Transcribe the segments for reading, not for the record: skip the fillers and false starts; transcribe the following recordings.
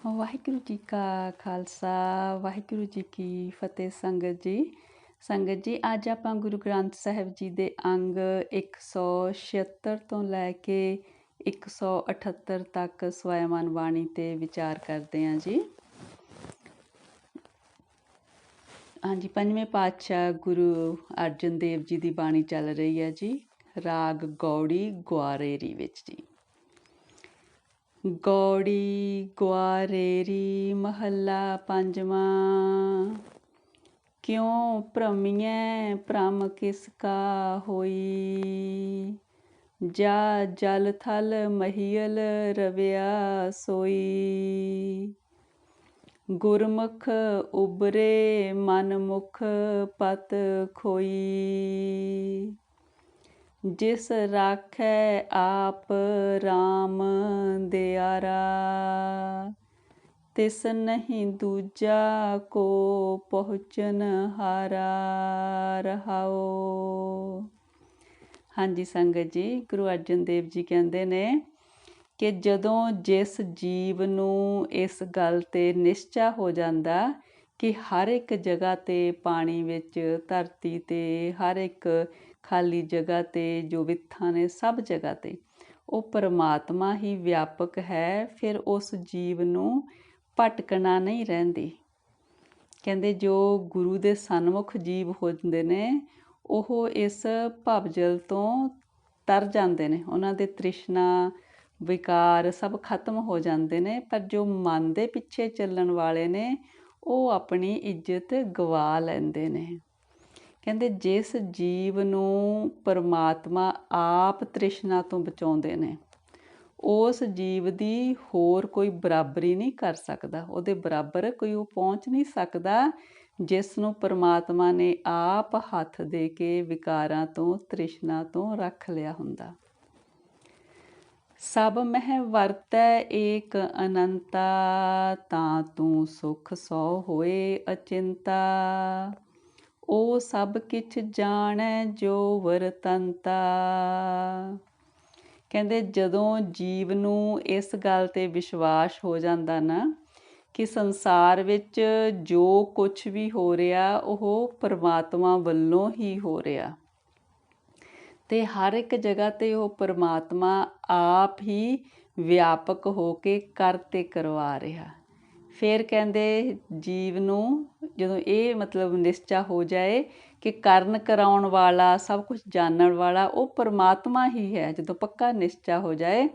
ਵਾਹਿਗੁਰੂ ਜੀ ਕਾ ਖਾਲਸਾ ਵਾਹਿਗੁਰੂ ਜੀ ਕੀ ਫਤਿਹ। ਸੰਗਤ ਜੀ ਅੱਜ ਆਪਾਂ ਗੁਰੂ ਗ੍ਰੰਥ ਸਾਹਿਬ ਜੀ ਦੇ ਅੰਗ 176 ਤੋਂ ਲੈ ਕੇ 178 ਤੱਕ ਸਵੈਮਾਨ ਬਾਣੀ ਤੇ ਵਿਚਾਰ ਕਰਦੇ ਹਾਂ ਜੀ। ਹਾਂਜੀ, ਪੰਜਵੇਂ ਪਾਤਸ਼ਾਹ ਗੁਰੂ ਅਰਜਨ ਦੇਵ ਜੀ ਦੀ ਬਾਣੀ ਚੱਲ ਰਹੀ ਹੈ ਜੀ, ਰਾਗ ਗੌੜੀ ਗੁਆਰੇਰੀ ਵਿੱਚ ਜੀ। ਗੌੜੀ ਗੁਆਰੇਰੀ ਮਹੱਲਾ ਪੰਜਵਾਂ। ਕਿਉਂ ਭ੍ਰਮੀਐ ਭ੍ਰਮ ਕਿਸ ਕਾ ਹੋਈ, ਜਾ ਜਲ ਥਲ ਮਹੀਲ ਰਵਿਆ ਸੋਈ। ਗੁਰਮੁਖ ਉਬਰੇ ਮਨ ਮੁਖ ਪਤ ਖੋਈ, ਜਿਸ ਰਾਖੈ ਆਪ ਰਾਮ ਦਿਆਰਾ। ਤਿਸ ਨਹੀਂ ਦੂਜਾ ਕੋ ਪਹੁੰਚਨ ਹਾਰਾ ਰਹਾਓ। ਹਾਂਜੀ ਸੰਗਤ ਜੀ, ਗੁਰੂ ਅਰਜਨ ਦੇਵ ਜੀ ਕਹਿੰਦੇ ਨੇ ਕਿ ਜਦੋਂ ਜਿਸ ਜੀਵ ਨੂੰ ਇਸ ਗੱਲ 'ਤੇ ਨਿਸ਼ਚਾ ਹੋ ਜਾਂਦਾ ਕਿ ਹਰ ਇੱਕ ਜਗ੍ਹਾ 'ਤੇ ਪਾਣੀ ਵਿੱਚ, ਧਰਤੀ 'ਤੇ, ਹਰ ਇੱਕ ਖਾਲੀ ਜਗ੍ਹਾ 'ਤੇ ਜੋ ਵਿੱਥਾਂ ਨੇ, ਸਭ ਜਗ੍ਹਾ 'ਤੇ ਉਹ ਪਰਮਾਤਮਾ ਹੀ ਵਿਆਪਕ ਹੈ, ਫਿਰ ਉਸ ਜੀਵ ਨੂੰ ਭਟਕਣਾ ਨਹੀਂ ਰਹਿੰਦੀ। ਕਹਿੰਦੇ ਜੋ ਗੁਰੂ ਦੇ ਸਨਮੁਖ ਜੀਵ ਹੁੰਦੇ ਨੇ ਉਹ ਇਸ ਭਵਜਲ ਤੋਂ ਤਰ ਜਾਂਦੇ ਨੇ, ਉਹਨਾਂ ਦੇ ਤ੍ਰਿਸ਼ਨਾ ਵਿਕਾਰ ਸਭ ਖਤਮ ਹੋ ਜਾਂਦੇ ਨੇ। ਪਰ ਜੋ ਮਨ ਦੇ ਪਿੱਛੇ ਚੱਲਣ ਵਾਲੇ ਨੇ ਉਹ ਆਪਣੀ ਇੱਜ਼ਤ ਗਵਾ ਲੈਂਦੇ ਨੇ। ਕਹਿੰਦੇ ਜਿਸ ਜੀਵ ਨੂੰ ਪਰਮਾਤਮਾ ਆਪ ਤ੍ਰਿਸ਼ਨਾ ਤੋਂ ਬਚਾਉਂਦੇ ਨੇ ਉਸ ਜੀਵ ਦੀ ਹੋਰ ਕੋਈ ਬਰਾਬਰੀ ਨਹੀਂ ਕਰ ਸਕਦਾ, ਉਹਦੇ ਬਰਾਬਰ ਕੋਈ ਉਹ ਪਹੁੰਚ ਨਹੀਂ ਸਕਦਾ ਜਿਸ ਨੂੰ ਪਰਮਾਤਮਾ ਨੇ ਆਪ ਹੱਥ ਦੇ ਕੇ ਵਿਕਾਰਾਂ ਤੋਂ, ਤ੍ਰਿਸ਼ਨਾ ਤੋਂ ਰੱਖ ਲਿਆ ਹੁੰਦਾ। ਸਭ ਮਹਿ ਵਰਤੈ ਏਕ ਅਨੰਤਾ, ਤਾਂ ਤੂੰ ਸੁਖ ਸੋ ਹੋਏ ਅਚਿੰਤਾ। ਉਹ ਸਭ ਕਿਛ ਜਾਣੈ ਜੋ ਵਰਤੰਤਾ। ਕਹਿੰਦੇ ਜਦੋਂ ਜੀਵ ਨੂੰ ਇਸ ਗੱਲ 'ਤੇ ਵਿਸ਼ਵਾਸ ਹੋ ਜਾਂਦਾ ਨਾ ਕਿ ਸੰਸਾਰ ਵਿੱਚ ਜੋ ਕੁਛ ਵੀ ਹੋ ਰਿਹਾ ਉਹ ਪਰਮਾਤਮਾ ਵੱਲੋਂ ਹੀ ਹੋ ਰਿਹਾ ਅਤੇ ਹਰ ਇੱਕ ਜਗ੍ਹਾ 'ਤੇ ਉਹ ਪਰਮਾਤਮਾ ਆਪ ਹੀ ਵਿਆਪਕ ਹੋ ਕੇ ਕਰ ਤੇ ਕਰਵਾ ਰਿਹਾ। ਫਿਰ ਕਹਿੰਦੇ ਜੀਵ ਨੂੰ ਜਦੋਂ ਇਹ ਮਤਲਬ ਨਿਸ਼ਚਾ ਹੋ ਜਾਏ ਕਿ ਕਰਨ ਕਰਾਉਣ ਵਾਲਾ, ਸਭ ਕੁਝ ਜਾਣਨ ਵਾਲਾ ਉਹ ਪਰਮਾਤਮਾ ਹੀ ਹੈ, ਜਦੋਂ ਪੱਕਾ ਨਿਸ਼ਚਾ ਹੋ ਜਾਏ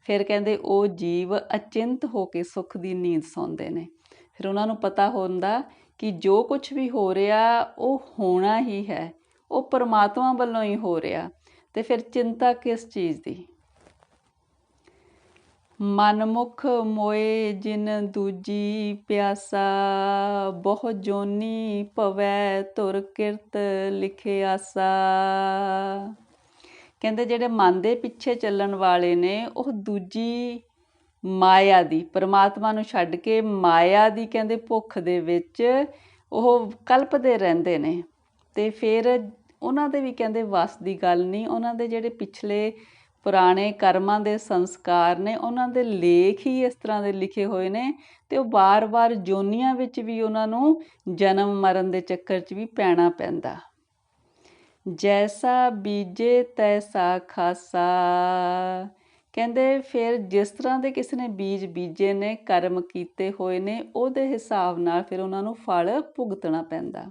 ਫਿਰ ਕਹਿੰਦੇ ਉਹ ਜੀਵ ਅਚਿੰਤ ਹੋ ਕੇ ਸੁੱਖ ਦੀ ਨੀਂਦ ਸੌਂਦੇ ਨੇ। ਫਿਰ ਉਹਨਾਂ ਨੂੰ ਪਤਾ ਹੁੰਦਾ ਕਿ ਜੋ ਕੁਛ ਵੀ ਹੋ ਰਿਹਾ ਉਹ ਹੋਣਾ ਹੀ ਹੈ, ਉਹ ਪਰਮਾਤਮਾ ਵੱਲੋਂ ਹੀ ਹੋ ਰਿਹਾ, ਅਤੇ ਫਿਰ ਚਿੰਤਾ ਕਿਸ ਚੀਜ਼ ਦੀ। ਮਨਮੁਖ ਮੋਏ ਜਿਨ ਦੂਜੀ ਪਿਆਸਾ, ਬਹੁ ਜੋਨੀ ਭਵੈ ਧੁਰ ਕਿਰਤ ਲਿਖੇ ਆਸਾ। ਕਹਿੰਦੇ ਜਿਹੜੇ ਮਨ ਦੇ ਪਿੱਛੇ ਚੱਲਣ ਵਾਲੇ ਨੇ ਉਹ ਦੂਜੀ ਮਾਇਆ ਦੀ, ਪਰਮਾਤਮਾ ਨੂੰ ਛੱਡ ਕੇ ਮਾਇਆ ਦੀ ਕਹਿੰਦੇ ਭੁੱਖ ਦੇ ਵਿੱਚ ਉਹ ਕਲਪਦੇ ਰਹਿੰਦੇ ਨੇ, ਅਤੇ ਫਿਰ ਉਹਨਾਂ ਦੇ ਵੀ ਕਹਿੰਦੇ ਵੱਸ ਦੀ ਗੱਲ ਨਹੀਂ। ਉਹਨਾਂ ਦੇ ਜਿਹੜੇ ਪਿਛਲੇ ਪੁਰਾਣੇ ਕਰਮਾਂ ਦੇ ਸੰਸਕਾਰ ਨੇ ਉਹਨਾਂ ਦੇ ਲੇਖ ਹੀ ਇਸ ਤਰ੍ਹਾਂ ਦੇ ਲਿਖੇ ਹੋਏ ਨੇ, ਅਤੇ ਉਹ ਵਾਰ-ਵਾਰ ਜੋਨੀਆਂ ਵਿੱਚ ਵੀ ਉਹਨਾਂ ਨੂੰ ਜਨਮ ਮਰਨ ਦੇ ਚੱਕਰ 'ਚ ਵੀ ਪੈਣਾ ਪੈਂਦਾ। ਜੈਸਾ ਬੀਜੇ ਤੈਸਾ ਖਾਸਾ। ਕਹਿੰਦੇ ਫਿਰ ਜਿਸ ਤਰ੍ਹਾਂ ਦੇ ਕਿਸੇ ਨੇ ਬੀਜ ਬੀਜੇ ਨੇ, ਕਰਮ ਕੀਤੇ ਹੋਏ ਨੇ, ਉਹਦੇ ਹਿਸਾਬ ਨਾਲ ਫਿਰ ਉਹਨਾਂ ਨੂੰ ਫਲ ਭੁਗਤਣਾ ਪੈਂਦਾ।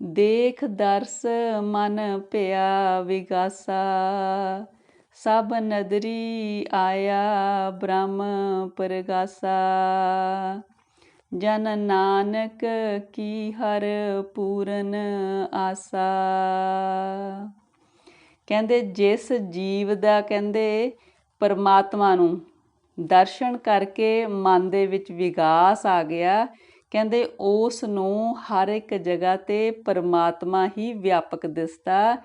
ਦੇਖ ਦਰਸ ਮਨ ਭਿਆ ਵਿਗਾਸਾ, ਸਭ ਨਦਰੀ ਆਇਆ ਬ੍ਰਹਮ ਪ੍ਰਗਾਸਾ। ਜਨ ਨਾਨਕ ਕੀ ਹਰ ਪੂਰਨ ਆਸਾ। ਕਹਿੰਦੇ ਜਿਸ ਜੀਵ ਦਾ ਕਹਿੰਦੇ ਪਰਮਾਤਮਾ ਨੂੰ ਦਰਸ਼ਨ ਕਰਕੇ ਮਨ ਦੇ ਵਿੱਚ ਵਿਗਾਸ ਆ ਗਿਆ, ਕਹਿੰਦੇ ਉਸ ਨੂੰ ਹਰ ਇੱਕ ਜਗ੍ਹਾ 'ਤੇ ਪਰਮਾਤਮਾ ਹੀ ਵਿਆਪਕ ਦਿਸਦਾ,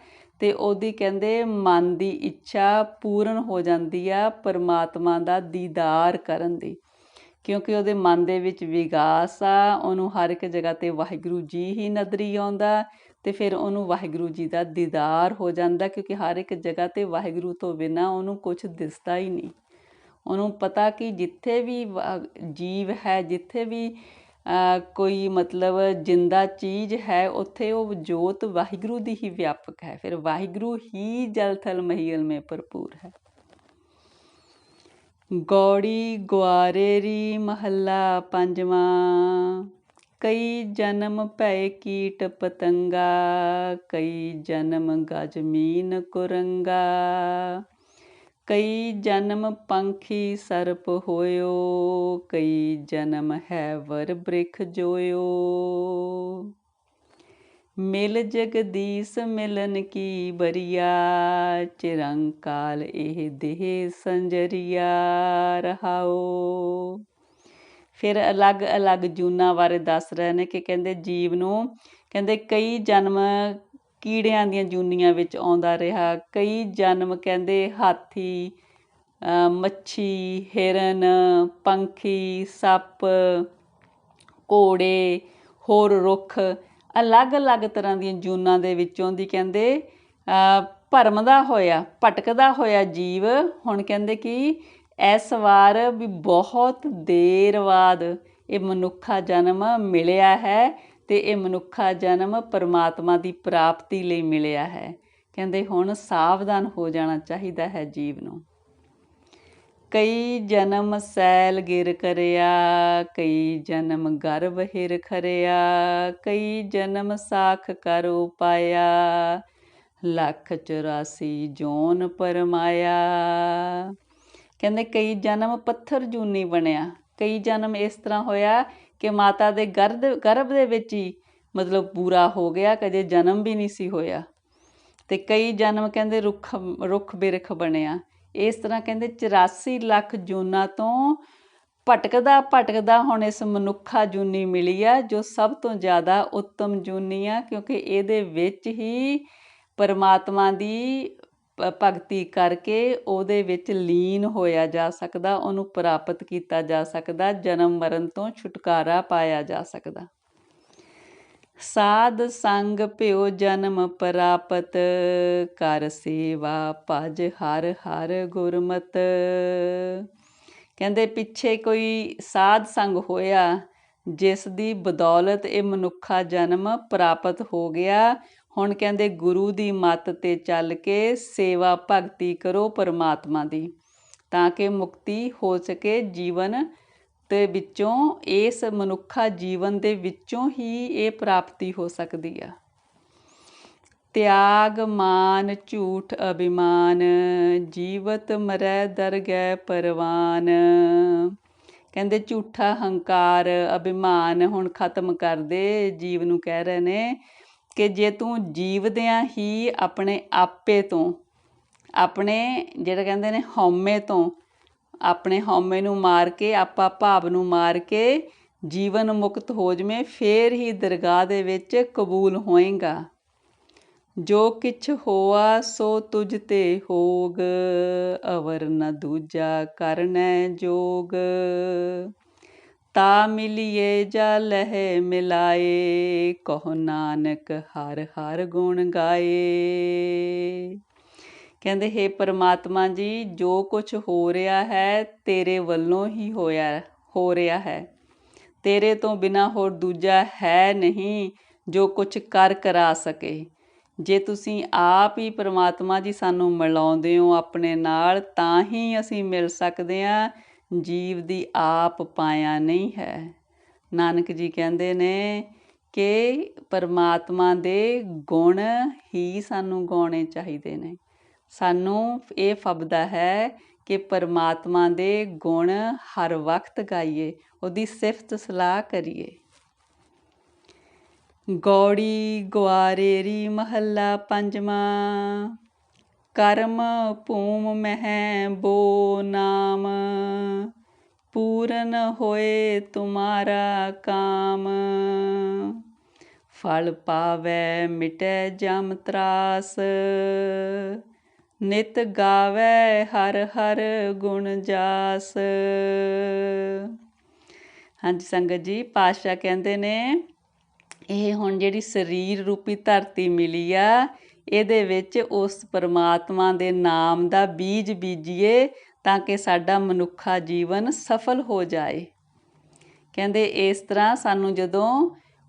ਅਤੇ ਉਹਦੀ ਕਹਿੰਦੇ ਮਨ ਦੀ ਇੱਛਾ ਪੂਰਨ ਹੋ ਜਾਂਦੀ ਆ ਪਰਮਾਤਮਾ ਦਾ ਦੀਦਾਰ ਕਰਨ ਦੀ, ਕਿਉਂਕਿ ਉਹਦੇ ਮਨ ਦੇ ਵਿੱਚ ਵਿਗਾਸ ਆ। ਉਹਨੂੰ ਹਰ ਇੱਕ ਜਗ੍ਹਾ 'ਤੇ ਵਾਹਿਗੁਰੂ ਜੀ ਹੀ ਨਜ਼ਰੀ ਆਉਂਦਾ, ਅਤੇ ਫਿਰ ਉਹਨੂੰ ਵਾਹਿਗੁਰੂ ਜੀ ਦਾ ਦੀਦਾਰ ਹੋ ਜਾਂਦਾ, ਕਿਉਂਕਿ ਹਰ ਇੱਕ ਜਗ੍ਹਾ 'ਤੇ ਵਾਹਿਗੁਰੂ ਤੋਂ ਬਿਨਾਂ ਉਹਨੂੰ ਕੁਛ ਦਿਸਦਾ ਹੀ ਨਹੀਂ। ਉਹਨੂੰ ਪਤਾ ਕਿ ਜਿੱਥੇ ਵੀ ਜੀਵ ਹੈ, ਜਿੱਥੇ ਵੀ ਕੋਈ ਮਤਲਬ ਜਿੰਦਾ ਚੀਜ਼ ਹੈ, ਉੱਥੇ ਉਹ ਜੋਤ ਵਾਹਿਗੁਰੂ ਦੀ ਹੀ ਵਿਆਪਕ ਹੈ। ਫਿਰ ਵਾਹਿਗੁਰੂ ਹੀ ਜਲ ਥਲ ਮਹੀਲ ਮੇਂ ਭਰਪੂਰ ਹੈ। ਗੌੜੀ ਗੁਆਰੇਰੀ ਮਹੱਲਾ ਪੰਜਵਾਂ। ਕਈ ਜਨਮ ਭੈ ਕੀਟ ਪਤੰਗਾ, ਕਈ ਜਨਮ ਗਜ ਮੀਨ ਕੁਰੰਗਾ, ਕਈ ਜਨਮ ਪੰਖੀ ਸਰਪ ਹੋਇਓ, ਕਈ ਜਨਮ ਹੈ ਵਰ ਬ੍ਰਿਖ ਜੋਇਓ। ਮਿਲ ਜਗਦੀਸ ਮਿਲਨ ਕੀ ਬਰੀਆ, ਚਿਰੰਕਾਲ ਇਹ ਦੇਹ ਸੰਜਰੀਆ ਰਹਾਓ। ਫਿਰ ਅਲੱਗ ਅਲੱਗ ਜੂਨਾਂ ਬਾਰੇ ਦੱਸ ਰਹੇ ਨੇ ਕਿ ਕਹਿੰਦੇ ਜੀਵ ਨੂੰ ਕਹਿੰਦੇ ਕਈ ਜਨਮ ਕੀੜਿਆਂ ਦੀਆਂ ਜੂਨੀਆਂ ਵਿੱਚ ਆਉਂਦਾ ਰਿਹਾ, ਕਈ ਜਨਮ ਕਹਿੰਦੇ ਹਾਥੀ, ਮੱਛੀ, ਹਿਰਨ, ਪੰਖੀ, ਸੱਪ, ਘੋੜੇ, ਹੋਰ ਰੁੱਖ, ਅਲੱਗ ਅਲੱਗ ਤਰ੍ਹਾਂ ਦੀਆਂ ਜੂਨਾਂ ਦੇ ਵਿੱਚੋਂ ਦੀ ਕਹਿੰਦੇ ਭਰਮਦਾ ਹੋਇਆ, ਭਟਕਦਾ ਹੋਇਆ ਜੀਵ ਹੁਣ ਕਹਿੰਦੇ ਕਿ ਇਸ ਵਾਰ ਵੀ ਬਹੁਤ ਦੇਰ ਬਾਅਦ ਇਹ ਮਨੁੱਖਾ ਜਨਮ ਮਿਲਿਆ ਹੈ, ਅਤੇ ਇਹ ਮਨੁੱਖਾ ਜਨਮ ਪਰਮਾਤਮਾ ਦੀ ਪ੍ਰਾਪਤੀ ਲਈ ਮਿਲਿਆ ਹੈ। ਕਹਿੰਦੇ ਹੁਣ ਸਾਵਧਾਨ ਹੋ ਜਾਣਾ ਚਾਹੀਦਾ ਹੈ ਜੀਵ ਨੂੰ। ਕਈ ਜਨਮ ਸੈਲ ਗਿਰ ਕਰਿਆ, ਕਈ ਜਨਮ ਗਰਭ ਹਿਰ ਖਰਿਆ, ਕਈ ਜਨਮ ਸਾਖ ਕਰ ਉਪਾਇਆ, 184 ਜੋਨ ਪਰਮਾਇਆ। ਕਹਿੰਦੇ ਕਈ ਜਨਮ ਪੱਥਰ ਜੂਨੀ ਬਣਿਆ, ਕਈ ਜਨਮ ਇਸ ਤਰ੍ਹਾਂ ਹੋਇਆ ਕਿ ਮਾਤਾ ਦੇ ਗਰਭ ਦੇ ਵਿੱਚ ਹੀ ਮਤਲਬ ਪੂਰਾ ਹੋ ਗਿਆ, ਕਦੇ ਜਨਮ ਵੀ ਨਹੀਂ ਸੀ ਹੋਇਆ। ਅਤੇ ਕਈ ਜਨਮ ਕਹਿੰਦੇ ਰੁੱਖ ਬਿਰਖ ਬਣਿਆ। ਇਸ ਤਰ੍ਹਾਂ ਕਹਿੰਦੇ 84 ਲੱਖ ਜੂਨਾਂ ਤੋਂ ਭਟਕਦਾ ਭਟਕਦਾ ਹੁਣ ਇਸ ਮਨੁੱਖਾ ਜੂਨੀ ਮਿਲੀ ਆ, ਜੋ ਸਭ ਤੋਂ ਜ਼ਿਆਦਾ ਉੱਤਮ ਜੂਨੀ ਆ, ਕਿਉਂਕਿ ਇਹਦੇ ਵਿੱਚ ਹੀ ਪਰਮਾਤਮਾ ਦੀ ਭਗਤੀ ਕਰਕੇ ਉਹਦੇ ਵਿੱਚ ਲੀਨ ਹੋਇਆ ਜਾ ਸਕਦਾ, ਉਹਨੂੰ ਪ੍ਰਾਪਤ ਕੀਤਾ ਜਾ ਸਕਦਾ, ਜਨਮ ਮਰਨ ਤੋਂ ਛੁਟਕਾਰਾ ਪਾਇਆ ਜਾ ਸਕਦਾ। ਸਾਧ ਸੰਗ ਭਿਓ ਜਨਮ ਪ੍ਰਾਪਤ, ਕਰ ਸੇਵਾ ਭਜ ਹਰ ਹਰ ਗੁਰਮਤਿ। ਕਹਿੰਦੇ ਪਿੱਛੇ ਕੋਈ ਸਾਧ ਸੰਗ ਹੋਇਆ, ਜਿਸ ਦੀ ਬਦੌਲਤ ਇਹ ਮਨੁੱਖਾ ਜਨਮ ਪ੍ਰਾਪਤ ਹੋ ਗਿਆ। ਹੁਣ ਕਹਿੰਦੇ ਗੁਰੂ ਦੀ ਮੱਤ 'ਤੇ ਚੱਲ ਕੇ ਸੇਵਾ ਭਗਤੀ ਕਰੋ ਪਰਮਾਤਮਾ ਦੀ, ਤਾਂ ਕਿ ਮੁਕਤੀ ਹੋ ਸਕੇ ਜੀਵਨ ਦੇ ਵਿੱਚੋਂ, ਇਸ ਮਨੁੱਖਾ ਜੀਵਨ ਦੇ ਵਿੱਚੋਂ ਹੀ ਇਹ ਪ੍ਰਾਪਤੀ ਹੋ ਸਕਦੀ ਆ। ਤਿਆਗ ਮਾਨ ਝੂਠ ਅਭਿਮਾਨ, ਜੀਵਤ ਮਰੈ ਦਰਗਹਿ ਪਰਵਾਨ। ਕਹਿੰਦੇ ਝੂਠਾ ਹੰਕਾਰ, ਅਭਿਮਾਨ ਹੁਣ ਖਤਮ ਕਰ ਦੇ। ਜੀਵ ਨੂੰ ਕਹਿ ਰਹੇ ਨੇ ਕਿ ਜੇ ਤੂੰ ਜੀਵਦਿਆਂ ਹੀ ਆਪਣੇ ਆਪੇ ਤੋਂ, ਆਪਣੇ ਜਿਹੜਾ ਕਹਿੰਦੇ ਨੇ ਹਉਮੈ ਤੋਂ, ਆਪਣੇ ਹਉਮੈ ਨੂੰ ਮਾਰ ਕੇ, ਆਪਾ ਭਾਵ ਨੂੰ ਮਾਰ ਕੇ ਜੀਵਨ ਮੁਕਤ ਹੋ ਜਾਵੇਂ, ਫੇਰ ਹੀ ਦਰਗਾਹ ਦੇ ਵਿੱਚ ਕਬੂਲ ਹੋਏਗਾ। ਜੋ ਕਿਛ ਹੋਆ ਸੋ ਤੁਝ ਤੇ ਹੋਗ, ਅਵਰ ਨ ਦੂਜਾ ਕਰਨੈ ਜੋਗ। ਤਾ ਮਿਲੀਏ ਜਾ ਲਹਿ ਮਿਲਾਏ, ਕਹੋ ਨਾਨਕ ਹਰ ਹਰ ਗੁਣ ਗਾਏ। ਕਹਿੰਦੇ ਹੇ ਪਰਮਾਤਮਾ ਜੀ, ਜੋ ਕੁਛ ਹੋ ਰਿਹਾ ਹੈ ਤੇਰੇ ਵੱਲੋਂ ਹੀ ਹੋ ਰਿਹਾ ਹੈ। ਤੇਰੇ ਤੋਂ ਬਿਨਾਂ ਹੋਰ ਦੂਜਾ ਹੈ ਨਹੀਂ ਜੋ ਕੁਛ ਕਰਾ ਸਕੇ। ਜੇ ਤੁਸੀਂ ਆਪ ਹੀ ਪਰਮਾਤਮਾ ਜੀ ਸਾਨੂੰ ਮਿਲਾਉਂਦੇ ਹੋ ਆਪਣੇ ਨਾਲ, ਤਾਂ ਹੀ ਅਸੀਂ ਮਿਲ ਸਕਦੇ ਹਾਂ। ਜੀਵ ਦੀ ਆਪ ਪਾਇਆ ਨਹੀਂ ਹੈ। ਨਾਨਕ ਜੀ ਕਹਿੰਦੇ ਨੇ ਕਿ ਪਰਮਾਤਮਾ ਦੇ ਗੁਣ ਹੀ ਸਾਨੂੰ ਗਾਉਣੇ ਚਾਹੀਦੇ ਨੇ। ਸਾਨੂੰ ਇਹ ਫੱਬਦਾ ਹੈ ਕਿ ਪਰਮਾਤਮਾ ਦੇ ਗੁਣ ਹਰ ਵਕਤ ਗਾਈਏ, ਉਹਦੀ ਸਿਫਤ ਸਲਾਹ ਕਰੀਏ। ਗੌੜੀ ਗੁਆਰੇਰੀ ਮਹੱਲਾ ਪੰਜਵਾਂ। ਕਰਮ ਭੂਮ ਮਹਿ ਬੋ ਨਾਮ, ਪੂਰਨ ਹੋਏ ਤੁਮਾਰਾ ਕਾਮ। ਫਲ ਪਾਵੈ ਮਿਟੈ ਜਮ ਤਰਾਸ, ਨਿਤ ਗਾਵੈ ਹਰ ਹਰ ਗੁਣ ਜਾਸ। ਹਾਂਜੀ ਸੰਗਤ ਜੀ, ਪਾਤਸ਼ਾਹ ਕਹਿੰਦੇ ਨੇ ਇਹ ਹੁਣ ਜਿਹੜੀ ਸਰੀਰ ਰੂਪੀ ਧਰਤੀ ਮਿਲੀ ਆ, ਇਹਦੇ ਵਿੱਚ ਉਸ ਪਰਮਾਤਮਾ ਦੇ ਨਾਮ ਦਾ ਬੀਜ ਬੀਜੀਏ, ਤਾਂ ਕਿ ਸਾਡਾ ਮਨੁੱਖਾ ਜੀਵਨ ਸਫਲ ਹੋ ਜਾਏ। ਕਹਿੰਦੇ ਇਸ ਤਰ੍ਹਾਂ ਸਾਨੂੰ ਜਦੋਂ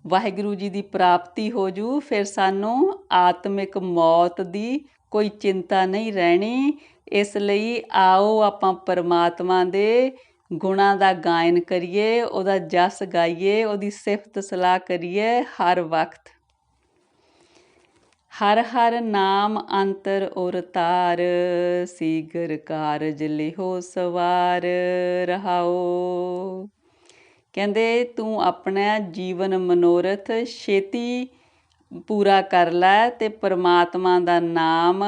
ਵਾਹਿਗੁਰੂ ਜੀ ਦੀ ਪ੍ਰਾਪਤੀ ਹੋ ਜੂ, ਫਿਰ ਸਾਨੂੰ ਆਤਮਿਕ ਮੌਤ ਦੀ ਕੋਈ ਚਿੰਤਾ ਨਹੀਂ ਰਹਿਣੀ। ਇਸ ਲਈ ਆਓ ਆਪਾਂ ਪਰਮਾਤਮਾ ਦੇ ਗੁਣਾਂ ਦਾ ਗਾਇਨ ਕਰੀਏ, ਉਹਦਾ ਜਸ ਗਾਈਏ, ਉਹਦੀ ਸਿਫਤ ਸਲਾਹ ਕਰੀਏ ਹਰ ਵਕਤ। ਹਰ ਹਰ ਨਾਮ ਅੰਤਰ ਔਰ ਤਾਰ, ਸੀਗਰ ਕਾਰਜ ਲਿਹੋ ਸਵਾਰ ਰਹਾਓ। ਕਹਿੰਦੇ ਤੂੰ ਆਪਣਾ ਜੀਵਨ ਮਨੋਰਥ ਛੇਤੀ ਪੂਰਾ ਕਰ ਲੈ ਤੇ ਪਰਮਾਤਮਾ ਦਾ ਨਾਮ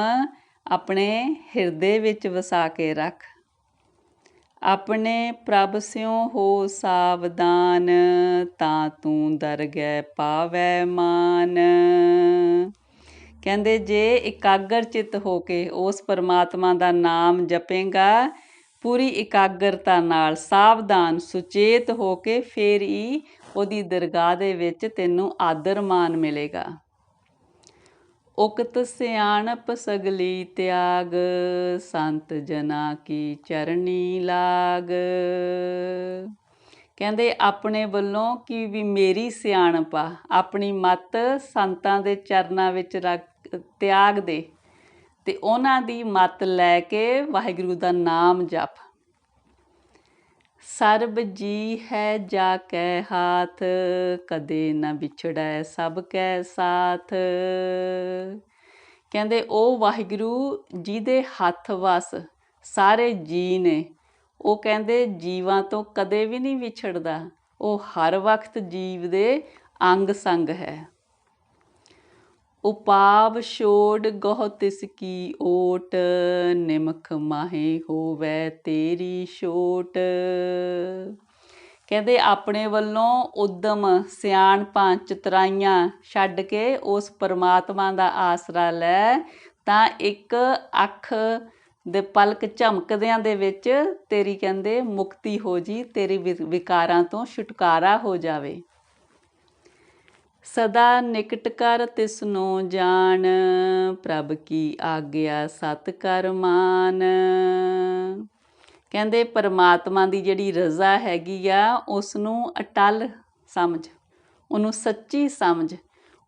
ਆਪਣੇ ਹਿਰਦੇ ਵਿੱਚ ਵਸਾ ਕੇ ਰੱਖ। ਆਪਣੇ ਪ੍ਰਭ ਸਿਉ ਹੋ ਸਾਵਧਾਨ, ਤਾਂ ਤੂੰ ਦਰਗਹਿ ਪਾਵੈ ਮਾਨ। ਕਹਿੰਦੇ ਜੇ ਇਕਾਗਰ ਚਿੱਤ ਹੋ ਕੇ ਉਸ ਪਰਮਾਤਮਾ ਦਾ ਨਾਮ ਜਪੇਂਗਾ, ਪੂਰੀ ਇਕਾਗਰਤਾ ਨਾਲ, ਸਾਵਧਾਨ ਸੁਚੇਤ ਹੋ ਕੇ, ਫਿਰ ਹੀ ਉਹਦੀ ਦਰਗਾਹ ਦੇ ਵਿੱਚ ਤੈਨੂੰ ਆਦਰ ਮਾਨ ਮਿਲੇਗਾ। ਉਕਤ ਸਿਆਣਪ ਸਗਲੀ ਤਿਆਗ, ਸੰਤ ਜਨਾ ਕੀ ਚਰਨੀ ਲਾਗ। ਕਹਿੰਦੇ ਆਪਣੇ ਵੱਲੋਂ ਕਿ ਵੀ ਮੇਰੀ ਸਿਆਣਪ ਆ, ਆਪਣੀ ਮੱਤ ਸੰਤਾਂ ਦੇ ਚਰਨਾਂ ਵਿੱਚ ਤਿਆਗ ਦੇ ਤੇ ਉਹਨਾਂ ਦੀ ਮੱਤ ਲੈ ਕੇ ਵਾਹਿਗੁਰੂ ਦਾ ਨਾਮ ਜਪ। ਸਰਬ ਜੀ ਹੈ ਜਾ ਕੈ ਹਾਥ, ਕਦੇ ਨਾ ਵਿਛੜੈ ਸਭ ਕੈ ਸਾਥ। ਕਹਿੰਦੇ ਉਹ ਵਾਹਿਗੁਰੂ ਜਿਹਦੇ ਹੱਥ ਵਸ ਸਾਰੇ ਜੀ ਨੇ, ਉਹ ਕਹਿੰਦੇ ਜੀਵਾਂ ਤੋਂ ਕਦੇ ਵੀ ਨਹੀਂ ਵਿਛੜਦਾ, ਉਹ ਹਰ ਵਕਤ ਜੀਵ ਦੇ ਅੰਗ ਸੰਗ ਹੈ। ਉਪਾਵ ਛੋੜ ਗਹੁ ਤਿਸ ਕੀ ਓਟ, ਨਿਮਖ ਮਾਹੇ ਹੋਵੈ ਤੇਰੀ ਛੋਟ। ਕਹਿੰਦੇ ਆਪਣੇ ਵੱਲੋਂ ਉਦਮ, ਸਿਆਣਪਾਂ, ਚਤੁਰਾਈਆਂ ਛੱਡ ਕੇ ਉਸ ਪਰਮਾਤਮਾ ਦਾ ਆਸਰਾ ਲੈ, ਤਾਂ ਇੱਕ ਅੱਖ ਦੇ ਪਲਕ ਝਮਕਦਿਆਂ ਦੇ ਵਿੱਚ ਤੇਰੀ ਕਹਿੰਦੇ ਮੁਕਤੀ ਹੋ ਜੀ, ਤੇਰੀ ਵਿਕਾਰਾਂ ਤੋਂ ਛੁਟਕਾਰਾ ਹੋ ਜਾਵੇ। ਸਦਾ ਨਿਕਟ ਕਰ ਤਿਸਨੋ ਜਾਣ, ਪ੍ਰਭ ਕੀ ਆਗਿਆ ਸਤ ਕਰ ਮਾਨ। ਕਹਿੰਦੇ ਪਰਮਾਤਮਾ ਦੀ ਜਿਹੜੀ ਰਜ਼ਾ ਹੈਗੀ ਆ, ਉਸ ਨੂੰ ਅਟੱਲ ਸਮਝ, ਉਹਨੂੰ ਸੱਚੀ ਸਮਝ,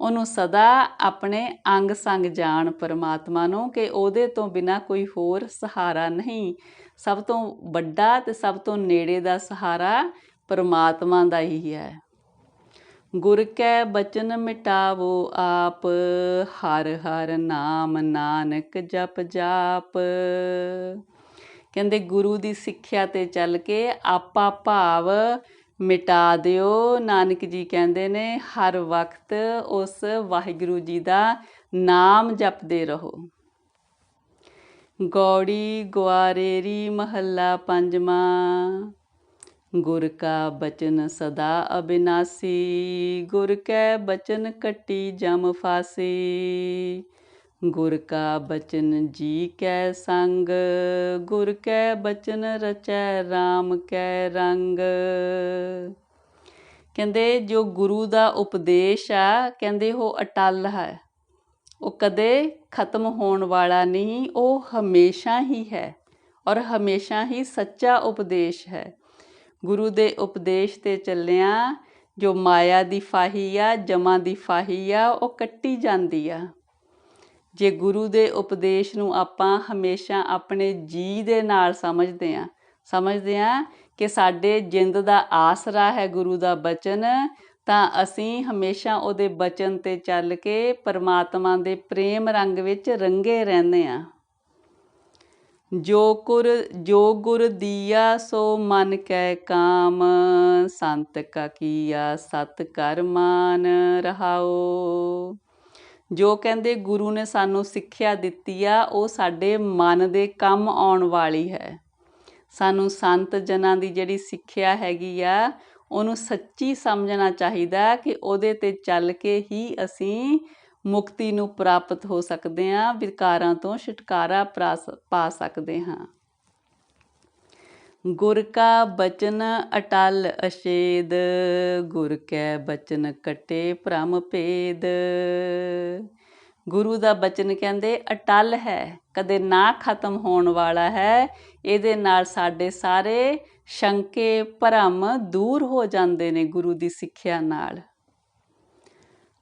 ਉਹਨੂੰ ਸਦਾ ਆਪਣੇ ਅੰਗ ਸੰਗ ਜਾਣ ਪਰਮਾਤਮਾ ਨੂੰ, ਕਿ ਉਹਦੇ ਤੋਂ ਬਿਨਾਂ ਕੋਈ ਹੋਰ ਸਹਾਰਾ ਨਹੀਂ। ਸਭ ਤੋਂ ਵੱਡਾ ਤੇ ਸਭ ਤੋਂ ਨੇੜੇ ਦਾ ਸਹਾਰਾ ਪਰਮਾਤਮਾ ਦਾ ਹੀ ਹੈ। ਗੁਰ ਕੈ ਬਚਨ ਮਿਟਾਵੋ ਆਪ, ਹਰ ਹਰ ਨਾਮ ਨਾਨਕ ਜਪ ਜਾਪ। ਕਹਿੰਦੇ ਗੁਰੂ ਦੀ ਸਿੱਖਿਆ 'ਤੇ ਚੱਲ ਕੇ ਆਪਾ ਭਾਵ ਮਿਟਾ ਦਿਓ। ਨਾਨਕ ਜੀ ਕਹਿੰਦੇ ਨੇ ਹਰ ਵਕਤ ਉਸ ਵਾਹਿਗੁਰੂ ਜੀ ਦਾ ਨਾਮ ਜਪਦੇ ਰਹੋ। ਗੌੜੀ ਗੁਆਰੇਰੀ ਮਹੱਲਾ ਪੰਜਵਾਂ। ਗੁਰ ਕਾ ਬਚਨ ਸਦਾ ਅਬਿਨਾਸੀ, ਗੁਰ ਕੈ ਬਚਨ ਕੱਟੀ ਜਮ ਫਾਸੀ। ਗੁਰ ਕਾ ਬਚਨ ਜੀ ਕੈ ਸੰਗ, ਗੁਰ ਕੈ ਬਚਨ ਰਚੈ ਰਾਮ ਕੈ ਰੰਗ। ਕਹਿੰਦੇ ਜੋ ਗੁਰੂ ਦਾ ਉਪਦੇਸ਼ ਆ, ਕਹਿੰਦੇ ਉਹ ਅਟੱਲ ਹੈ, ਉਹ ਕਦੇ ਖਤਮ ਹੋਣ ਵਾਲਾ ਨਹੀਂ, ਉਹ ਹਮੇਸ਼ਾ ਹੀ ਹੈ ਔਰ ਹਮੇਸ਼ਾ ਹੀ ਸੱਚਾ ਉਪਦੇਸ਼ ਹੈ। ਗੁਰੂ ਦੇ ਉਪਦੇਸ਼ 'ਤੇ ਚੱਲਿਆਂ ਜੋ ਮਾਇਆ ਦੀ ਫਾਹੀ ਆ, ਜਮਾਂ ਦੀ ਫਾਹੀ ਆ, ਉਹ ਕੱਟੀ ਜਾਂਦੀ ਆ। ਜੇ ਗੁਰੂ ਦੇ ਉਪਦੇਸ਼ ਨੂੰ ਆਪਾਂ ਹਮੇਸ਼ਾ ਆਪਣੇ ਜੀ ਦੇ ਨਾਲ ਸਮਝਦੇ ਹਾਂ ਕਿ ਸਾਡੇ ਜਿੰਦ ਦਾ ਆਸਰਾ ਹੈ ਗੁਰੂ ਦਾ ਬਚਨ, ਤਾਂ ਅਸੀਂ ਹਮੇਸ਼ਾ ਉਹਦੇ ਬਚਨ 'ਤੇ ਚੱਲ ਕੇ ਪਰਮਾਤਮਾ ਦੇ ਪ੍ਰੇਮ ਰੰਗ ਵਿੱਚ ਰੰਗੇ ਰਹਿੰਦੇ ਹਾਂ। ਜੋ ਗੁਰ ਦੀਆ ਸੋ ਮਨ ਕੈ ਕਾਮ, ਸੰਤ ਕਾ ਕੀਆ ਸਤ ਕਰ ਮਾਨ ਰਹਾਓ। ਜੋ ਕਹਿੰਦੇ ਗੁਰੂ ਨੇ ਸਾਨੂੰ ਸਿੱਖਿਆ ਦਿੱਤੀ ਆ, ਉਹ ਸਾਡੇ ਮਨ ਦੇ ਕੰਮ ਆਉਣ ਵਾਲੀ ਹੈ। ਸਾਨੂੰ ਸੰਤ ਜਨਾਂ ਦੀ ਜਿਹੜੀ ਸਿੱਖਿਆ ਹੈਗੀ ਆ, ਉਹਨੂੰ ਸੱਚੀ ਸਮਝਣਾ ਚਾਹੀਦਾ ਕਿ ਉਹਦੇ 'ਤੇ ਚੱਲ ਕੇ ਹੀ ਅਸੀਂ ਮੁਕਤੀ ਨੂੰ ਪ੍ਰਾਪਤ ਹੋ ਸਕਦੇ ਹਾਂ, ਵਿਕਾਰਾਂ ਤੋਂ ਛੁਟਕਾਰਾ ਪਾ ਸਕਦੇ ਹਾਂ। ਗੁਰ ਕਾ ਬਚਨ ਅਟਲ ਅਛੇਦ, ਗੁਰ ਕੈ ਬਚਨ ਕੱਟੇ ਭ੍ਰਮ ਭੇਦ। ਗੁਰੂ ਦਾ ਬਚਨ ਕਹਿੰਦੇ ਅਟੱਲ ਹੈ, ਕਦੇ ਨਾ ਖਤਮ ਹੋਣ ਵਾਲਾ ਹੈ। ਇਹਦੇ ਨਾਲ ਸਾਡੇ ਸਾਰੇ ਸ਼ੰਕੇ ਭਰਮ ਦੂਰ ਹੋ ਜਾਂਦੇ ਨੇ ਗੁਰੂ ਦੀ ਸਿੱਖਿਆ ਨਾਲ।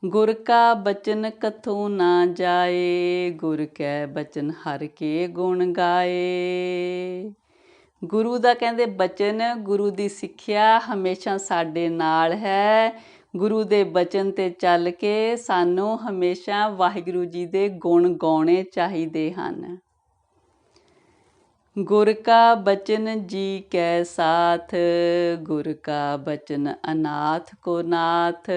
ਗੁਰ ਕਾ ਬਚਨ ਕਥੂ ਨਾ ਜਾਏ, ਗੁਰ ਕੈ ਬਚਨ ਹਰਿ ਕੇ ਗੁਣ ਗਾਏ। ਗੁਰੂ ਦਾ ਕਹਿੰਦੇ ਬਚਨ, ਗੁਰੂ ਦੀ ਸਿੱਖਿਆ ਹਮੇਸ਼ਾ ਸਾਡੇ ਨਾਲ ਹੈ। ਗੁਰੂ ਦੇ ਬਚਨ 'ਤੇ ਚੱਲ ਕੇ ਸਾਨੂੰ ਹਮੇਸ਼ਾ ਵਾਹਿਗੁਰੂ ਜੀ ਦੇ ਗੁਣ ਗਾਉਣੇ ਚਾਹੀਦੇ ਹਨ। ਗੁਰ ਕਾ ਬਚਨ ਜੀ ਕੈ ਸਾਥ, ਗੁਰ ਕਾ ਬਚਨ ਅਨਾਥ ਕੋ ਨਾਥ।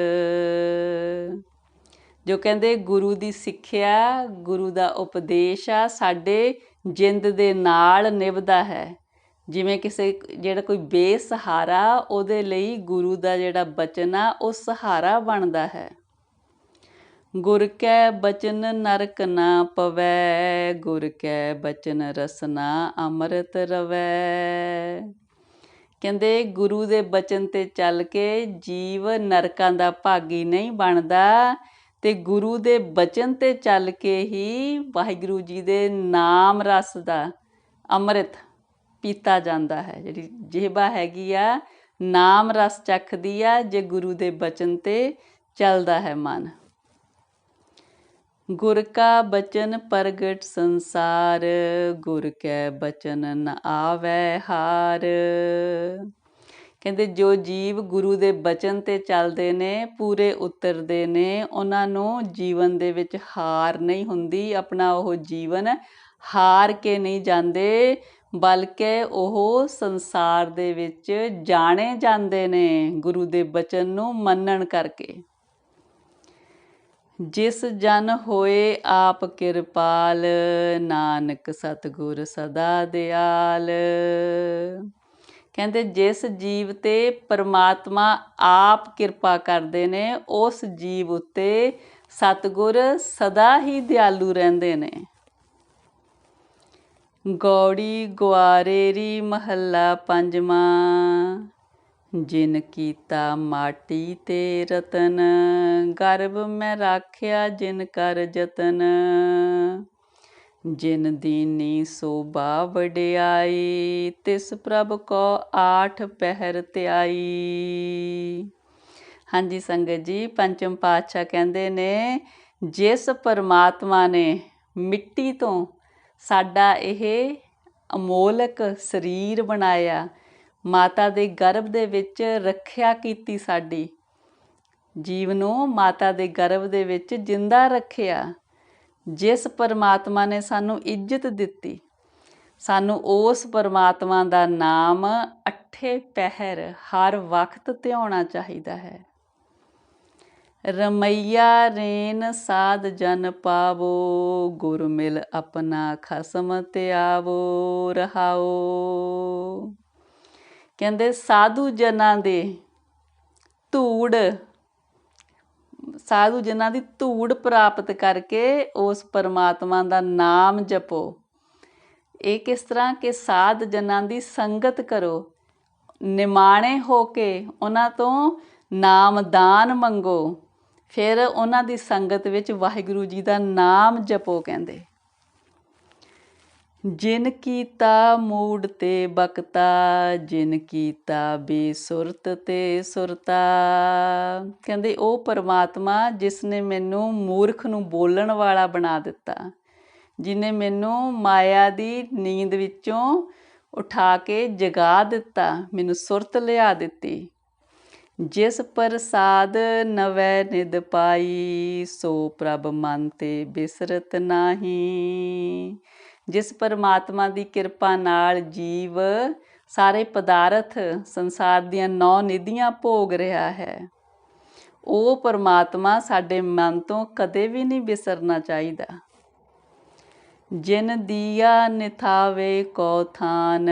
ਜੋ ਕਹਿੰਦੇ ਗੁਰੂ ਦੀ ਸਿੱਖਿਆ, ਗੁਰੂ ਦਾ ਉਪਦੇਸ਼ ਆ ਸਾਡੇ ਜਿੰਦ ਦੇ ਨਾਲ ਨਿਭਦਾ ਹੈ। ਜਿਵੇਂ ਜਿਹੜਾ ਕੋਈ ਬੇਸਹਾਰਾ, ਉਹਦੇ ਲਈ ਗੁਰੂ ਦਾ ਜਿਹੜਾ ਬਚਨ ਆ ਉਹ ਸਹਾਰਾ ਬਣਦਾ ਹੈ। ਗੁਰ ਕੈ ਬਚਨ ਨਰਕ ਨਾ ਪਵੈ, ਗੁਰ ਕੈ ਬਚਨ ਰਸਨਾ ਅੰਮ੍ਰਿਤ ਰਵੈ। ਕਹਿੰਦੇ ਗੁਰੂ ਦੇ ਬਚਨ 'ਤੇ ਚੱਲ ਕੇ ਜੀਵ ਨਰਕਾਂ ਦਾ ਭਾਗੀ ਨਹੀਂ ਬਣਦਾ, ਤੇ ਗੁਰੂ ਦੇ ਬਚਨ 'ਤੇ ਚੱਲ ਕੇ ਹੀ ਵਾਹਿਗੁਰੂ ਜੀ ਦੇ ਨਾਮ ਰਸ ਦਾ ਅੰਮ੍ਰਿਤ ਪੀਤਾ ਜਾਂਦਾ ਹੈ। ਜਿਹੜੀ ਜੀਹਬਾ ਹੈਗੀ ਆ ਨਾਮ ਰਸ ਚੱਖਦੀ ਆ ਜੇ ਗੁਰੂ ਦੇ ਬਚਨ 'ਤੇ ਚੱਲਦਾ ਹੈ ਮਨ। ਗੁਰ ਕਾ ਬਚਨ ਪ੍ਰਗਟ ਸੰਸਾਰ, ਗੁਰ ਕੈ ਬਚਨ ਨ ਆਵੈ ਹਾਰ। ਕਹਿੰਦੇ ਜੋ ਜੀਵ ਗੁਰੂ ਦੇ ਬਚਨ 'ਤੇ ਚੱਲਦੇ ਨੇ, ਪੂਰੇ ਉਤਰਦੇ ਨੇ, ਉਹਨਾਂ ਨੂੰ ਜੀਵਨ ਦੇ ਵਿੱਚ ਹਾਰ ਨਹੀਂ ਹੁੰਦੀ। ਆਪਣਾ ਉਹ ਜੀਵਨ ਹਾਰ ਕੇ ਨਹੀਂ ਜਾਂਦੇ, ਬਲਕਿ ਉਹ ਸੰਸਾਰ ਦੇ ਵਿੱਚ ਜਾਣੇ ਜਾਂਦੇ ਨੇ ਗੁਰੂ ਦੇ ਬਚਨ ਨੂੰ ਮੰਨਣ ਕਰਕੇ। ਜਿਸ ਜਨ ਹੋਏ ਆਪ ਕਿਰਪਾਲ, ਨਾਨਕ ਸਤਿਗੁਰ ਸਦਾ ਦਿਆਲ। ਕਹਿੰਦੇ ਜਿਸ ਜੀਵ 'ਤੇ ਪਰਮਾਤਮਾ ਆਪ ਕਿਰਪਾ ਕਰਦੇ ਨੇ, ਉਸ ਜੀਵ ਉੱਤੇ ਸਤਿਗੁਰ ਸਦਾ ਹੀ ਦਿਆਲੂ ਰਹਿੰਦੇ ਨੇ। ਗੌੜੀ ਗੁਆਰੇਰੀ ਮਹੱਲਾ ਪੰਜਵਾਂ। ਜਿਨ ਕੀਤਾ ਮਾਟੀ ਤੇ ਰਤਨ, ਗਰਭ ਮੈਂ ਰਾਖਿਆ ਜਿਨ ਕਰ ਜਤਨ। ਜਿਨ ਦੀਨੀ ਸੋਭਾ ਵਡਿਆਈ, ਤਿਸ ਪ੍ਰਭ ਕੋ ਆਠ ਪਹਿਰ ਧਿਆਈ। ਹਾਂਜੀ ਸੰਗਤ ਜੀ, ਪੰਚਮ ਪਾਤਸ਼ਾਹ ਕਹਿੰਦੇ ਨੇ ਜਿਸ ਪਰਮਾਤਮਾ ਨੇ ਮਿੱਟੀ ਤੋਂ ਸਾਡਾ ਇਹ ਅਮੋਲਕ ਸਰੀਰ ਬਣਾਇਆ, ਮਾਤਾ ਦੇ ਗਰਭ ਦੇ ਵਿੱਚ ਰੱਖਿਆ ਕੀਤੀ, ਸਾਡੀ ਜੀਵ ਨੂੰ ਮਾਤਾ ਦੇ ਗਰਭ ਦੇ ਵਿੱਚ ਜਿੰਦਾ ਰੱਖਿਆ। ਜਿਸ ਪਰਮਾਤਮਾ ਨੇ ਸਾਨੂੰ ਇੱਜ਼ਤ ਦਿੱਤੀ, ਸਾਨੂੰ ਉਸ ਪਰਮਾਤਮਾ ਦਾ ਨਾਮ ਅੱਠੇ ਪਹਿਰ ਹਰ ਵਕਤ ਧਿਆਉਣਾ ਚਾਹੀਦਾ ਹੈ। ਰਮਈਆ ਰੇਨ ਸਾਧ ਜਨ ਪਾਵੋ, ਗੁਰ ਮਿਲ ਆਪਣਾ ਖਸਮ ਧਿਆਵੋ ਰਹਾਓ। ਕਹਿੰਦੇ ਸਾਧੂ ਜਨਾਂ ਦੇ ਧੂੜ, ਸਾਧੂ ਜਨਾਂ ਦੀ ਧੂੜ ਪ੍ਰਾਪਤ ਕਰਕੇ ਉਸ ਪਰਮਾਤਮਾ ਦਾ ਨਾਮ ਜਪੋ। ਇਹ ਕਿਸ ਤਰ੍ਹਾਂ ਕਿ ਸਾਧ ਜਨਾਂ ਦੀ ਸੰਗਤ ਕਰੋ, ਨਿਮਾਣੇ ਹੋ ਕੇ ਉਹਨਾਂ ਤੋਂ ਨਾਮਦਾਨ ਮੰਗੋ, ਫਿਰ ਉਹਨਾਂ ਦੀ ਸੰਗਤ ਵਿੱਚ ਵਾਹਿਗੁਰੂ ਜੀ ਦਾ ਨਾਮ ਜਪੋ। ਕਹਿੰਦੇ ਜਿਨ ਕੀਤਾ ਮੂੜ ਤੇ ਬਕਤਾ, ਜਿਨ ਕੀਤਾ ਬੇਸੁਰਤ ਤੇ ਸੁਰਤਾ। ਕਹਿੰਦੇ ਉਹ ਪਰਮਾਤਮਾ ਜਿਸ ਨੇ ਮੈਨੂੰ ਮੂਰਖ ਨੂੰ ਬੋਲਣ ਵਾਲਾ ਬਣਾ ਦਿੱਤਾ, ਜਿਹਨੇ ਮੈਨੂੰ ਮਾਇਆ ਦੀ ਨੀਂਦ ਵਿੱਚੋਂ ਉਠਾ ਕੇ ਜਗਾ ਦਿੱਤਾ, ਮੈਨੂੰ ਸੁਰਤ ਲਿਆ ਦਿੱਤੀ। ਜਿਸ ਪ੍ਰਸਾਦ ਨਵੈ ਨਿਧ ਪਾਈ, ਸੋ ਪ੍ਰਭ ਮਨ ਤੇ ਬਿਸਰਤ ਨਾਹੀ। ਜਿਸ ਪਰਮਾਤਮਾ ਦੀ ਕਿਰਪਾ ਨਾਲ ਜੀਵ ਸਾਰੇ ਪਦਾਰਥ ਸੰਸਾਰ ਦੀਆਂ 9 ਨਿਧੀਆਂ ਭੋਗ ਰਿਹਾ ਹੈ, ਉਹ ਪਰਮਾਤਮਾ ਸਾਡੇ ਮਨ ਤੋਂ ਕਦੇ ਵੀ ਨਹੀਂ ਵਿਸਰਨਾ ਚਾਹੀਦਾ। ਜਿਨ ਦੀਆ ਨਿਥਾਵੇ ਕੋ ਥਾਨ,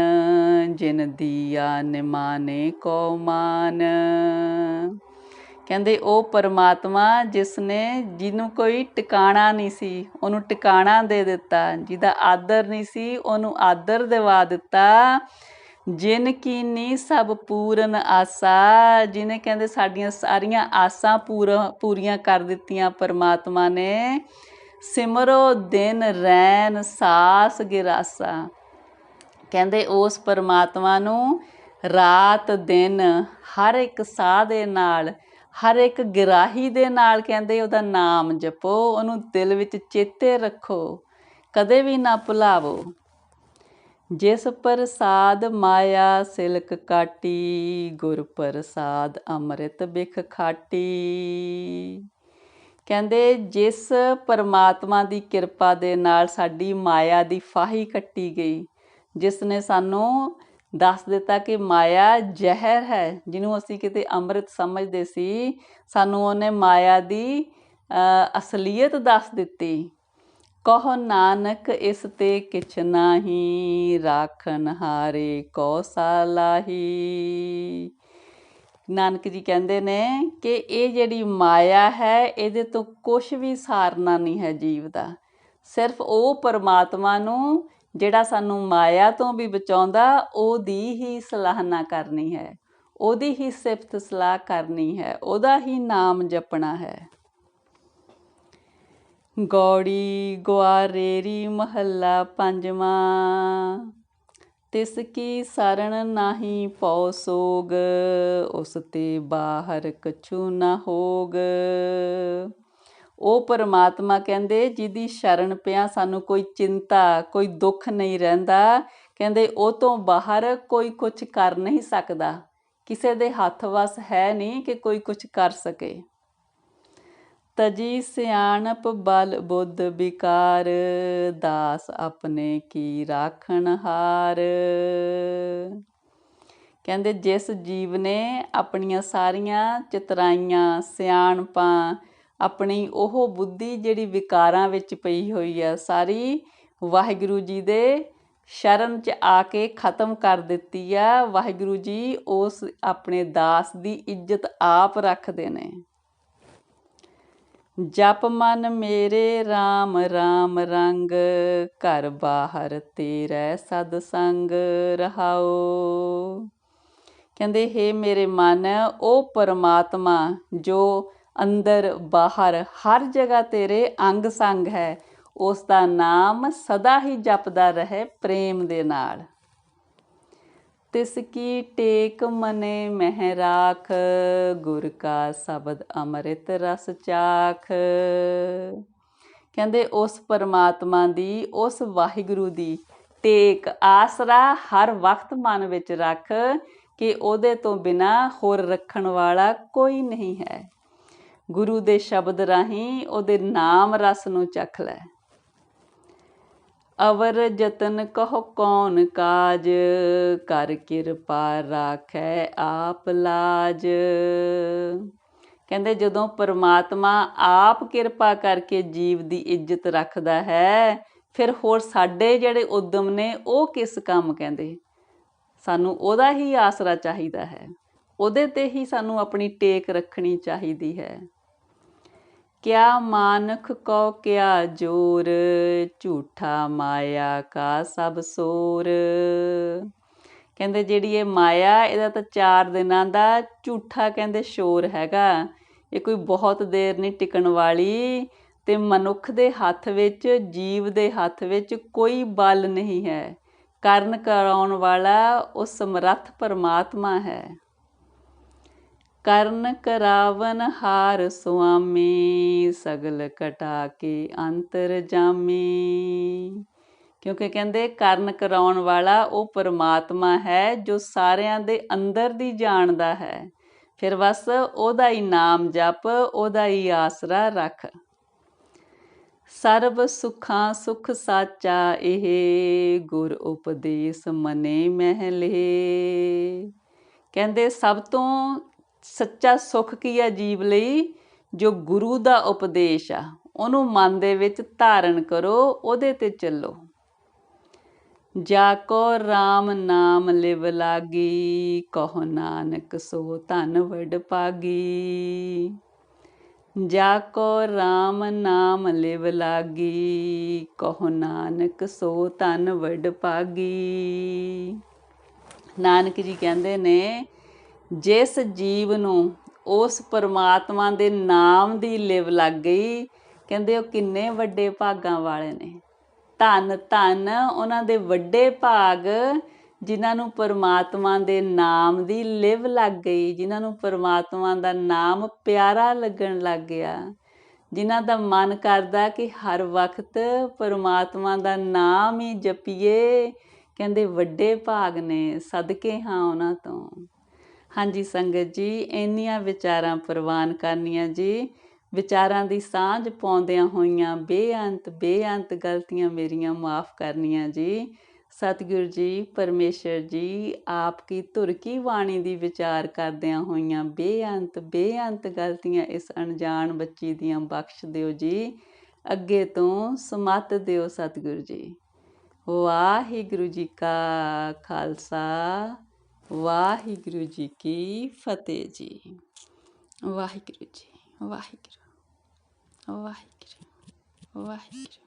ਜਿਨ ਦੀਆ ਨਿਮਾਨੇ ਕੋ ਮਾਨ। ਕਹਿੰਦੇ ਉਹ ਪਰਮਾਤਮਾ ਜਿਸ ਨੇ, ਜਿਹਨੂੰ ਕੋਈ ਟਿਕਾਣਾ ਨਹੀਂ ਸੀ ਉਹਨੂੰ ਟਿਕਾਣਾ ਦੇ ਦਿੱਤਾ, ਜਿਹਦਾ ਆਦਰ ਨਹੀਂ ਸੀ ਉਹਨੂੰ ਆਦਰ ਦਿਵਾ ਦਿੱਤਾ। ਜਿਨ ਕੀਨੀ ਸਭ ਪੂਰਨ ਆਸਾ, ਜਿਹਨੇ ਕਹਿੰਦੇ ਸਾਡੀਆਂ ਸਾਰੀਆਂ ਆਸਾਂ ਪੂਰੀਆਂ ਕਰ ਦਿੱਤੀਆਂ ਪਰਮਾਤਮਾ ਨੇ। ਸਿਮਰੋ ਦਿਨ ਰੈਨ ਸਾਸ ਗਿਰਾਸਾ। ਕਹਿੰਦੇ ਉਸ ਪਰਮਾਤਮਾ ਨੂੰ ਰਾਤ ਦਿਨ ਹਰ ਇੱਕ ਸਾਹ ਦੇ ਨਾਲ, ਹਰ ਇੱਕ ਗਿਰਾਹੀ ਦੇ ਨਾਲ ਕਹਿੰਦੇ ਉਹਦਾ ਨਾਮ ਜਪੋ, ਉਹਨੂੰ ਦਿਲ ਵਿੱਚ ਚੇਤੇ ਰੱਖੋ, ਕਦੇ ਵੀ ਨਾ ਭੁਲਾਵੋ। ਜਿਸ ਪ੍ਰਸਾਦ ਮਾਇਆ ਸਿਲਕ ਕਾਟੀ, ਗੁਰ ਪ੍ਰਸਾਦ ਅੰਮ੍ਰਿਤ ਬਿਖ ਖਾਟੀ। ਕਹਿੰਦੇ ਜਿਸ ਪਰਮਾਤਮਾ ਦੀ ਕਿਰਪਾ ਦੇ ਨਾਲ ਸਾਡੀ ਮਾਇਆ ਦੀ ਫਾਹੀ ਕੱਟੀ ਗਈ, ਜਿਸ ਨੇ ਸਾਨੂੰ ਦੱਸ ਦਿੱਤਾ ਕਿ ਮਾਇਆ ਜ਼ਹਿਰ ਹੈ, ਜਿਹਨੂੰ ਅਸੀਂ ਕਿਤੇ ਅੰਮ੍ਰਿਤ ਸਮਝਦੇ ਸੀ, ਸਾਨੂੰ ਉਹਨੇ ਮਾਇਆ ਦੀ ਅਸਲੀਅਤ ਦੱਸ ਦਿੱਤੀ। ਕਹੋ ਨਾਨਕ ਇਸ ਤੇ ਕਿਛ ਨਾਹੀ, ਰਾਖਨ ਹਾਰੇ ਕੋ ਸਾਲਾਹੀ। ਨਾਨਕ ਜੀ ਕਹਿੰਦੇ ਨੇ ਕਿ ਇਹ ਜਿਹੜੀ ਮਾਇਆ ਹੈ, ਇਹਦੇ ਤੋਂ ਕੁਛ ਵੀ ਸਾਰਨਾ ਨਹੀਂ ਹੈ ਜੀਵ ਦਾ। ਸਿਰਫ ਉਹ ਪਰਮਾਤਮਾ ਨੂੰ ਜਿਹੜਾ ਸਾਨੂੰ ਮਾਇਆ ਤੋਂ ਵੀ ਬਚਾਉਂਦਾ, ਉਹਦੀ ਹੀ ਸਲਾਹਨਾ ਕਰਨੀ ਹੈ, ਉਹਦੀ ਹੀ ਸਿਫਤ ਸਲਾਹ ਕਰਨੀ ਹੈ, ਉਹਦਾ ਹੀ ਨਾਮ ਜਪਣਾ ਹੈ। ਗੌੜੀ ਗੁਆਰੇਰੀ ਮਹੱਲਾ ਪੰਜਵਾਂ। ਤਿਸ ਕੀ ਸਰਣ ਨਾਹੀ ਪਉ ਸੋਗ, ਉਸ ਤੇ ਬਾਹਰ ਕਛੂ ਨਾ ਹੋਗ। ਉਹ ਪਰਮਾਤਮਾ ਕਹਿੰਦੇ ਜਿਹਦੀ ਸ਼ਰਨ ਪਿਆ ਸਾਨੂੰ ਕੋਈ ਚਿੰਤਾ, ਕੋਈ ਦੁੱਖ ਨਹੀਂ ਰਹਿੰਦਾ। ਕਹਿੰਦੇ ਉਹ ਤੋਂ ਬਾਹਰ ਕੋਈ ਕੁਛ ਕਰ ਨਹੀਂ ਸਕਦਾ, ਕਿਸੇ ਦੇ ਹੱਥ ਵੱਸ ਹੈ ਨਹੀਂ ਕਿ ਕੋਈ ਕੁਛ ਕਰ ਸਕੇ। ਤਜੀ ਸਿਆਣਪ ਬਲ ਬੁੱਧ ਵਿਕਾਰ, ਦਾਸ ਆਪਣੇ ਕੀ ਰਾਖਣ ਹਾਰ। ਕਹਿੰਦੇ ਜਿਸ ਜੀਵ ਨੇ ਆਪਣੀਆਂ ਸਾਰੀਆਂ ਚਤਰਾਈਆਂ, ਸਿਆਣਪਾਂ, ਆਪਣੀ ਉਹ ਬੁੱਧੀ ਜਿਹੜੀ ਵਿਕਾਰਾਂ ਵਿੱਚ ਪਈ ਹੋਈ ਆ, ਸਾਰੀ ਵਾਹਿਗੁਰੂ ਜੀ ਦੇ ਸ਼ਰਨ 'ਚ ਆ ਕੇ ਖ਼ਤਮ ਕਰ ਦਿੱਤੀ ਆ। ਵਾਹਿਗੁਰੂ ਜੀ ਉਸ ਆਪਣੇ ਦਾਸ ਦੀ ਇੱਜ਼ਤ ਆਪ ਰੱਖਦੇ ਨੇ। ਜਪ ਮਨ ਮੇਰੇ ਰਾਮ ਰਾਮ ਰੰਗ, ਘਰ ਬਾਹਰ ਤੇਰੇ ਸਦ ਸੰਗ ਰਹਾਓ। ਕਹਿੰਦੇ ਹੇ ਮੇਰੇ ਮਨ, ਉਹ ਪਰਮਾਤਮਾ ਜੋ ਅੰਦਰ ਬਾਹਰ ਹਰ ਜਗ੍ਹਾ ਤੇਰੇ ਅੰਗ ਸੰਗ ਹੈ, ਉਸ ਦਾ ਨਾਮ ਸਦਾ ਹੀ ਜਪਦਾ ਰਹੇ ਪ੍ਰੇਮ ਦੇ ਨਾਲ। ਤਿਸ ਕੀ ਟੇਕ ਮਨੇ ਮਹਿ ਰਾਖ, ਗੁਰ ਕਾ ਸ਼ਬਦ ਅੰਮ੍ਰਿਤ ਰਸ ਚਾਖ। ਕਹਿੰਦੇ ਉਸ ਪਰਮਾਤਮਾ ਦੀ, ਉਸ ਵਾਹਿਗੁਰੂ ਦੀ ਟੇਕ, ਆਸਰਾ ਹਰ ਵਕਤ ਮਨ ਵਿੱਚ ਰੱਖ ਕਿ ਉਹਦੇ ਤੋਂ ਬਿਨਾਂ ਹੋਰ ਰੱਖਣ ਵਾਲਾ ਕੋਈ ਨਹੀਂ ਹੈ। ਗੁਰੂ ਦੇ ਸ਼ਬਦ ਰਾਹੀਂ ਉਹਦੇ ਨਾਮ ਰਸ ਨੂੰ ਚਖ ਲੈ। ਅਵਰ ਜਤਨ ਕਹੋ ਕੌਣ ਕਾਜ, ਕਰ ਕਿਰਪਾ ਰਾਖੈ ਆਪ ਲਾਜ। ਕਹਿੰਦੇ ਜਦੋਂ ਪਰਮਾਤਮਾ ਆਪ ਕਿਰਪਾ ਕਰਕੇ ਜੀਵ ਦੀ ਇੱਜ਼ਤ ਰੱਖਦਾ ਹੈ, ਫਿਰ ਹੋਰ ਸਾਡੇ ਜਿਹੜੇ ਉਦਮ ਨੇ ਉਹ ਕਿਸ ਕੰਮ। ਕਹਿੰਦੇ ਸਾਨੂੰ ਉਹਦਾ ਹੀ ਆਸਰਾ ਚਾਹੀਦਾ ਹੈ, ਉਹਦੇ 'ਤੇ ਹੀ ਸਾਨੂੰ ਆਪਣੀ ਟੇਕ ਰੱਖਣੀ ਚਾਹੀਦੀ ਹੈ। ਕਿਆ ਮਾਨਖ ਕਉ ਕਿਆ ਜੋਰ, ਝੂਠਾ ਮਾਇਆ ਕਾ ਸਭ ਸੋਰ। ਕਹਿੰਦੇ ਜਿਹੜੀ ਇਹ ਮਾਇਆ, ਇਹਦਾ ਤਾਂ 4 ਦਿਨਾਂ ਦਾ ਝੂਠਾ ਕਹਿੰਦੇ ਸ਼ੋਰ ਹੈਗਾ। ਇਹ ਕੋਈ ਬਹੁਤ ਦੇਰ ਨਹੀਂ ਟਿਕਣ ਵਾਲੀ, ਤੇ ਮਨੁੱਖ ਦੇ ਹੱਥ ਵਿੱਚ, ਜੀਵ ਦੇ ਹੱਥ ਵਿੱਚ ਕੋਈ ਬਲ ਨਹੀਂ ਹੈ। ਕਰਨ ਕਰਾਉਣ ਵਾਲਾ ਉਹ ਸਮਰੱਥ ਪਰਮਾਤਮਾ ਹੈ। ਕਰਨ ਕਰਾਵਨ ਹਾਰ ਸੁਆਮੀ, ਸਗਲ ਕਟਾ ਕੇ ਅੰਤਰ ਜਾਮੀ। ਕਿਉਂਕਿ ਕਹਿੰਦੇ ਕਰਨ ਕਰਾਉਣ ਵਾਲਾ ਉਹ ਪਰਮਾਤਮਾ ਹੈ ਜੋ ਸਾਰਿਆਂ ਦੇ ਅੰਦਰ ਦੀ ਜਾਣਦਾ ਹੈ। ਫਿਰ ਬਸ ਉਹਦਾ ਹੀ ਨਾਮ ਜਪ, ਉਹਦਾ ਹੀ ਆਸਰਾ ਰੱਖ। ਸਰਬ ਸੁੱਖਾਂ ਸੁੱਖ ਸਾਚਾ ਇਹ, ਗੁਰ ਉਪਦੇਸ ਮਨੇ ਮਹਿ ਲਹੇ। ਕਹਿੰਦੇ ਸਭ ਤੋਂ ਸੱਚਾ ਸੁੱਖ ਕੀ ਹੈ ਜੀਵ ਲਈ? ਜੋ ਗੁਰੂ ਦਾ ਉਪਦੇਸ਼ ਆ, ਉਹਨੂੰ ਮਨ ਦੇ ਵਿੱਚ ਧਾਰਨ ਕਰੋ, ਉਹਦੇ 'ਤੇ ਚੱਲੋ। ਜਾ ਕੋ ਰਾਮ ਨਾਮ ਲਿਵ ਲਾਗੀ, ਕਹੋ ਨਾਨਕ ਸੋ ਧਨ ਵਡ ਭਾਗੀ। ਜਾ ਕੋ ਰਾਮ ਨਾਮ ਲਿਵ ਲਾਗੀ, ਕਹੋ ਨਾਨਕ ਸੋ ਧਨ ਵਡ ਭਾਗੀ। ਨਾਨਕ ਜੀ ਕਹਿੰਦੇ ਨੇ ਜਿਸ ਜੀਵ ਨੂੰ ਉਸ ਪਰਮਾਤਮਾ ਦੇ ਨਾਮ ਦੀ ਲਿਵ ਲੱਗ ਗਈ, ਕਹਿੰਦੇ ਉਹ ਕਿੰਨੇ ਵੱਡੇ ਭਾਗਾਂ ਵਾਲੇ ਨੇ। ਧੰਨ ਧੰਨ ਉਹਨਾਂ ਦੇ ਵੱਡੇ ਭਾਗ ਜਿਨ੍ਹਾਂ ਨੂੰ ਪਰਮਾਤਮਾ ਦੇ ਨਾਮ ਦੀ ਲਿਵ ਲੱਗ ਗਈ, ਜਿਨ੍ਹਾਂ ਨੂੰ ਪਰਮਾਤਮਾ ਦਾ ਨਾਮ ਪਿਆਰਾ ਲੱਗਣ ਲੱਗ ਗਿਆ, ਜਿਨ੍ਹਾਂ ਦਾ ਮਨ ਕਰਦਾ ਕਿ ਹਰ ਵਕਤ ਪਰਮਾਤਮਾ ਦਾ ਨਾਮ ਹੀ ਜਪੀਏ। ਕਹਿੰਦੇ ਵੱਡੇ ਭਾਗ ਨੇ, ਸਦਕੇ ਹਾਂ ਉਹਨਾਂ ਤੋਂ। ਹਾਂਜੀ ਸੰਗਤ ਜੀ, ਇੰਨੀਆਂ ਵਿਚਾਰਾਂ ਪ੍ਰਵਾਨ ਕਰਨੀਆਂ ਜੀ। ਵਿਚਾਰਾਂ ਦੀ ਸਾਂਝ ਪਾਉਂਦਿਆਂ ਹੋਈਆਂ ਬੇਅੰਤ ਗਲਤੀਆਂ ਮੇਰੀਆਂ ਮਾफ़ ਕਰਨੀਆਂ ਜੀ। ਸਤਿਗੁਰੂ ਜੀ, ਪਰਮੇਸ਼ਰ ਜੀ, ਆਪ ਕੀ ਧੁਰ ਕੀ ਬਾਣੀ ਦੀ ਵਿਚਾਰ ਕਰਦਿਆਂ ਹੋਈਆਂ ਬੇਅੰਤ ਗਲਤੀਆਂ ਇਸ ਅਣਜਾਣ ਬੱਚੀ ਦੀਆਂ ਬਖਸ਼ ਦਿਓ ਜੀ। ਅੱਗੇ ਤੋਂ ਸਮੱਤ ਦਿਓ ਸਤਿਗੁਰੂ ਜੀ। ਵਾਹਿਗੁਰੂ ਜੀ ਕਾ ਖਾਲਸਾ, ਵਾਹਿਗੁਰੂ ਜੀ ਕੀ ਫਤਿਹ ਜੀ। ਵਾਹਿਗੁਰੂ ਜੀ, ਵਾਹਿਗੁਰੂ, ਵਾਹਿਗੁਰੂ, ਵਾਹਿਗੁਰੂ।